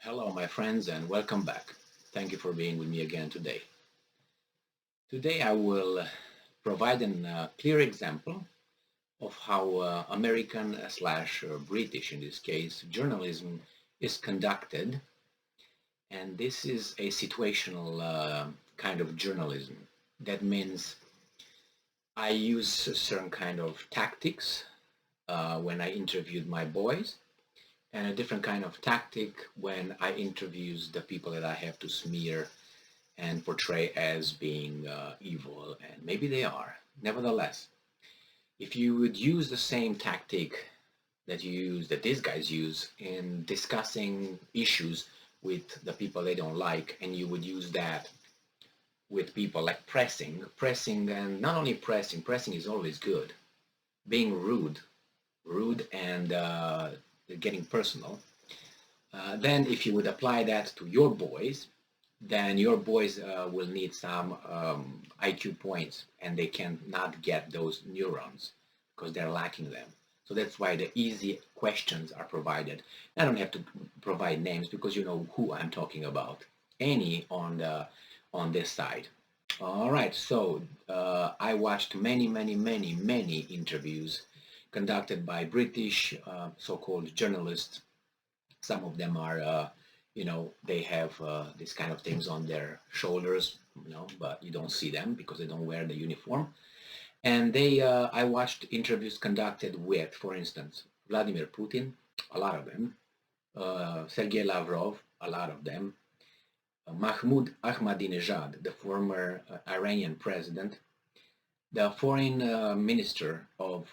Hello, my friends, and welcome back. Thank you for being with me again today. Today, I will provide a clear example of how American slash British, in this case, journalism is conducted. And this is a situational kind of journalism. That means I use a certain kind of tactics when I interviewed my boys, and a different kind of tactic when I interview the people that I have to smear and portray as being evil, and maybe they are. Nevertheless, if you would use the same tactic that these guys use in discussing issues with the people they don't like, and you would use that with people like pressing, and not only pressing is always good. Being rude and getting personal. Then if you would apply that to your boys, then your boys will need some IQ points, and they cannot get those neurons because they're lacking them. So that's why the easy questions are provided. I don't have to provide names because you know who I'm talking about. Any on this side. All right, so I watched many interviews conducted by British so-called journalists. Some of them are, they have these kind of things on their shoulders, but you don't see them because they don't wear the uniform. And I watched interviews conducted with, for instance, Vladimir Putin, a lot of them, Sergei Lavrov, a lot of them, Mahmoud Ahmadinejad, the former Iranian president, the foreign minister of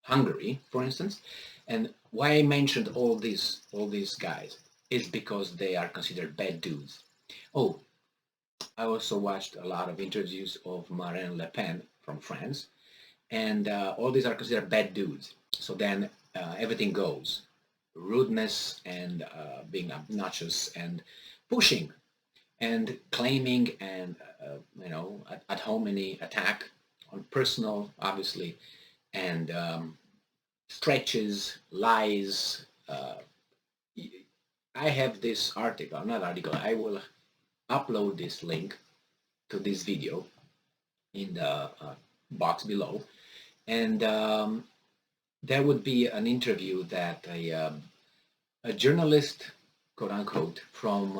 Hungary, for instance. And why I mentioned all these guys is because they are considered bad dudes. Oh, I also watched a lot of interviews of Marine Le Pen from France, and all these are considered bad dudes. So then everything goes. Rudeness and being obnoxious and pushing and claiming and ad hominem attack on personal, obviously, and stretches, lies. I have this article, not article, I will upload this link to this video in the box below. And there would be an interview that a journalist, quote unquote, from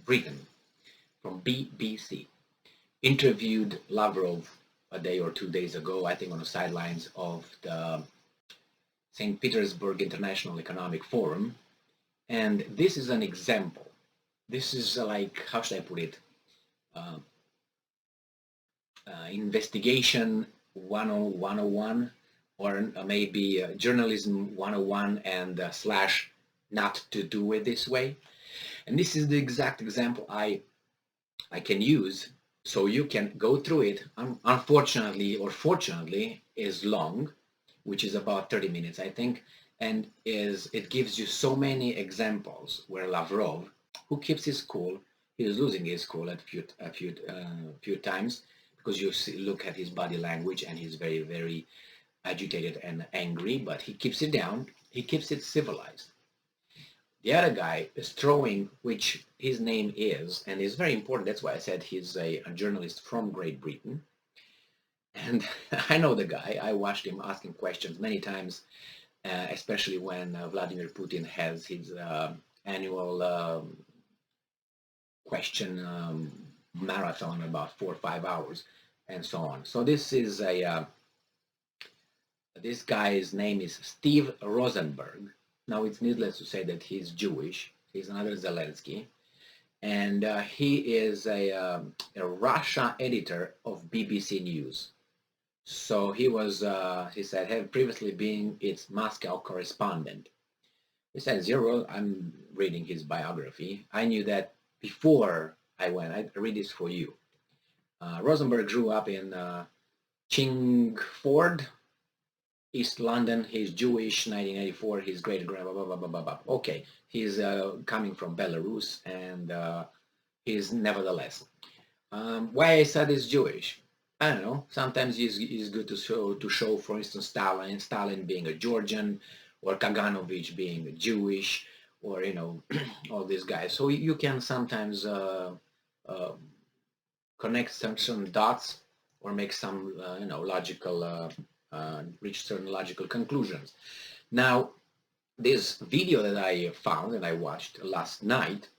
Britain, from BBC, interviewed Lavrov a day or 2 days ago, I think on the sidelines of the St. Petersburg International Economic Forum. And this is an example. This is like, how should I put it? Investigation 101, or maybe journalism 101 and slash not to do it this way. And this is the exact example I can use, so you can go through it. Unfortunately or fortunately is long, which is about 30 minutes, I think, and it gives you so many examples where Lavrov, who keeps his cool, he is losing his cool at a few times, because you look at his body language and he's very agitated and angry, but he keeps it down, he keeps it civilized. The other guy is throwing, which his name is, and is very important, that's why I said he's a journalist from Great Britain. And I know the guy, I watched him asking questions many times, especially when Vladimir Putin has his annual question marathon, about 4 or 5 hours, and so on. So this is this guy's name is Steve Rosenberg. Now it's needless to say that he's Jewish. He's another Zelensky, and he is a Russia editor of BBC News. So he was, he said, had previously been its Moscow correspondent. He said, Zero, I'm reading his biography. I knew that before I went. I read this for you. Rosenberg grew up in Chingford, East London. He's Jewish, 1984. His great-grandma, blah, blah, blah, blah, blah. Okay, he's coming from Belarus, and he's nevertheless. Why I said he's Jewish? I don't know. Sometimes it's good to show, for instance, Stalin being a Georgian, or Kaganovich being Jewish, or all these guys. So you can sometimes uh, connect some dots or make some logical reach certain logical conclusions. Now, this video that I found and I watched last night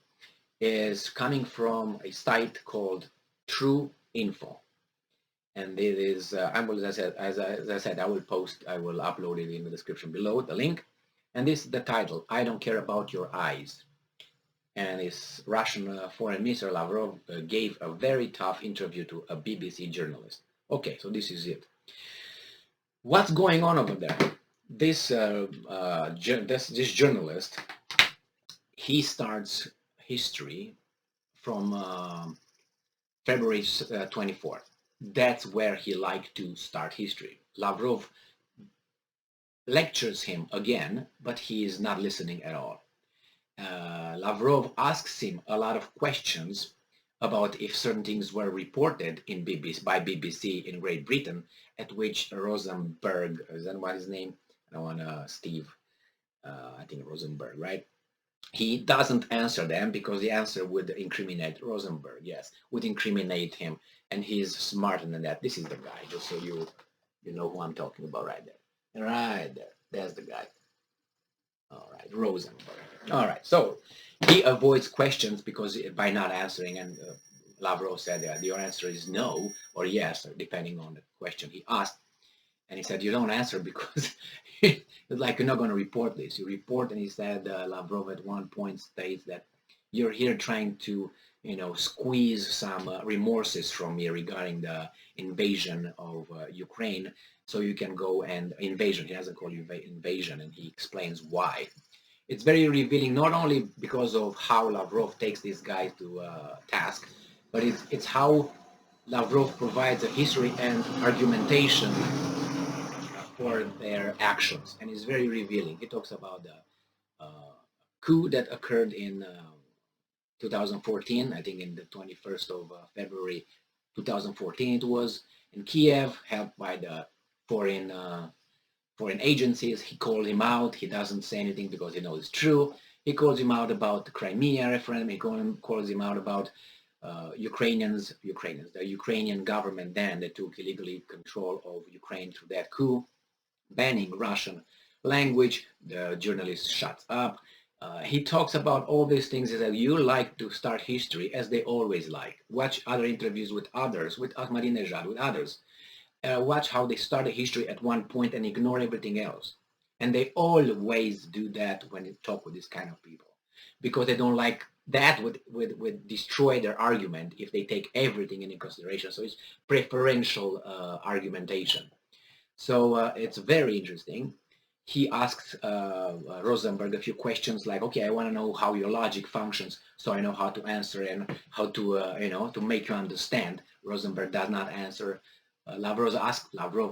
is coming from a site called True Info, and it is I will, as I said, I will upload it in the description below, the link. And this is the title: "I don't care about your eyes." And his Russian Foreign Minister Lavrov gave a very tough interview to a BBC journalist. Okay, so this is it. What's going on over there? This this journalist, he starts history from February 24th. That's where he liked to start history. Lavrov lectures him again, but he is not listening at all. Lavrov asks him a lot of questions about if certain things were reported in by BBC in Great Britain, at which Rosenberg, is that what his name? I don't want Steve, I think Rosenberg, right? He doesn't answer them because the answer would incriminate Rosenberg, yes, would incriminate him, and he's smarter than that. This is the guy, just so you know who I'm talking about right there. Right there, there's the guy. All right, Rosenberg. All right, so he avoids questions because by not answering, and Lavrov said your answer is no or yes, depending on the question he asked. And he said, you don't answer because it's like, you're not going to report this. You report, and he said, Lavrov at one point states that you're here trying to, squeeze some remorses from me regarding the invasion of Ukraine, so you can go and invasion. He doesn't call you invasion, and he explains why. It's very revealing, not only because of how Lavrov takes this guy to task, but it's how Lavrov provides a history and argumentation for their actions, and it's very revealing. He talks about the coup that occurred in 2014, I think in the 21st of February 2014 it was, in Kiev, helped by the foreign agencies. He called him out. He doesn't say anything because he knows it's true. He calls him out about the Crimea referendum. He calls him out about the Ukrainian government then that took illegally control of Ukraine through that coup, banning Russian language. The journalist shuts up. He talks about all these things that you like to start history as they always like. Watch other interviews with others, with Ahmadinejad, with others. Watch how they start a history at one point and ignore everything else. And they always do that when you talk with this kind of people, because they don't like that would destroy their argument if they take everything into consideration. So it's preferential argumentation. So it's very interesting. He asks Rosenberg a few questions like, okay, I want to know how your logic functions so I know how to answer and how to, to make you understand. Rosenberg does not answer. Lavrov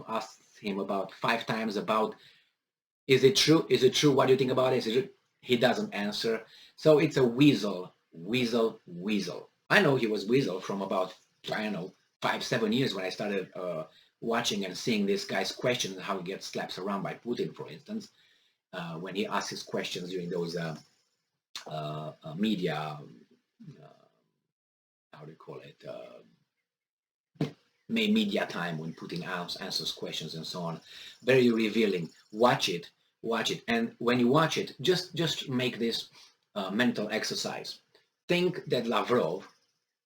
asks him about 5 times about, is it true? Is it true? What do you think about it? Is it? He doesn't answer. So it's a weasel. I know he was weasel from about, I don't know, 5-7 years when I started watching and seeing this guy's questions and how he gets slapped around by Putin, for instance, when he asks his questions during those media, how do you call it, media time, when Putin answers questions and so on. Very revealing. Watch it, and when you watch it, just make this mental exercise. Think that Lavrov,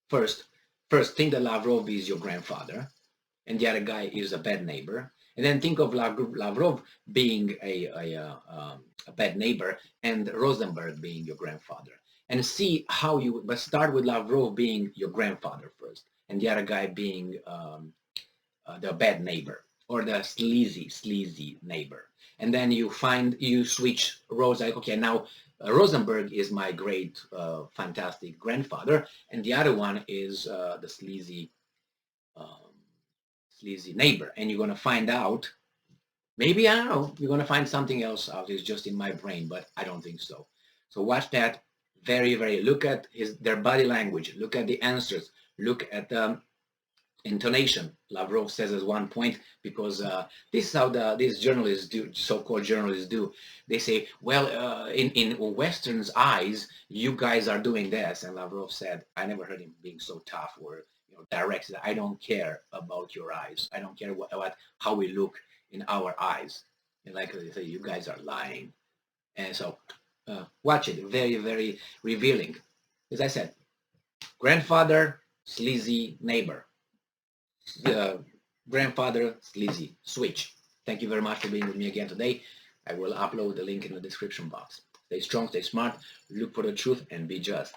first think that Lavrov is your grandfather, and the other guy is a bad neighbor, and then think of Lavrov being a bad neighbor and Rosenberg being your grandfather, and see how you, but start with Lavrov being your grandfather first, and the other guy being the bad neighbor, or the sleazy neighbor, and then you switch roles, like, okay, now Rosenberg is my great fantastic grandfather, and the other one is the sleazy neighbor, and you're going to find out, maybe, I don't know, you're going to find something else out. It's just in my brain, but I don't think so. So watch that. Very, very, look at their body language, look at the answers, look at intonation. Lavrov says at one point, because this is how these journalists do, so-called journalists do. They say, well, in Western's eyes, you guys are doing this. And Lavrov said, I never heard him being so tough or direct. I don't care about your eyes. I don't care about how we look in our eyes. And like they say, you guys are lying. And so watch it. Very, very revealing. As I said, grandfather, sleazy neighbor. Grandfather, sleazy, switch. Thank you very much for being with me again today. I will upload the link in the description box. Stay strong, stay smart, look for the truth, and be just.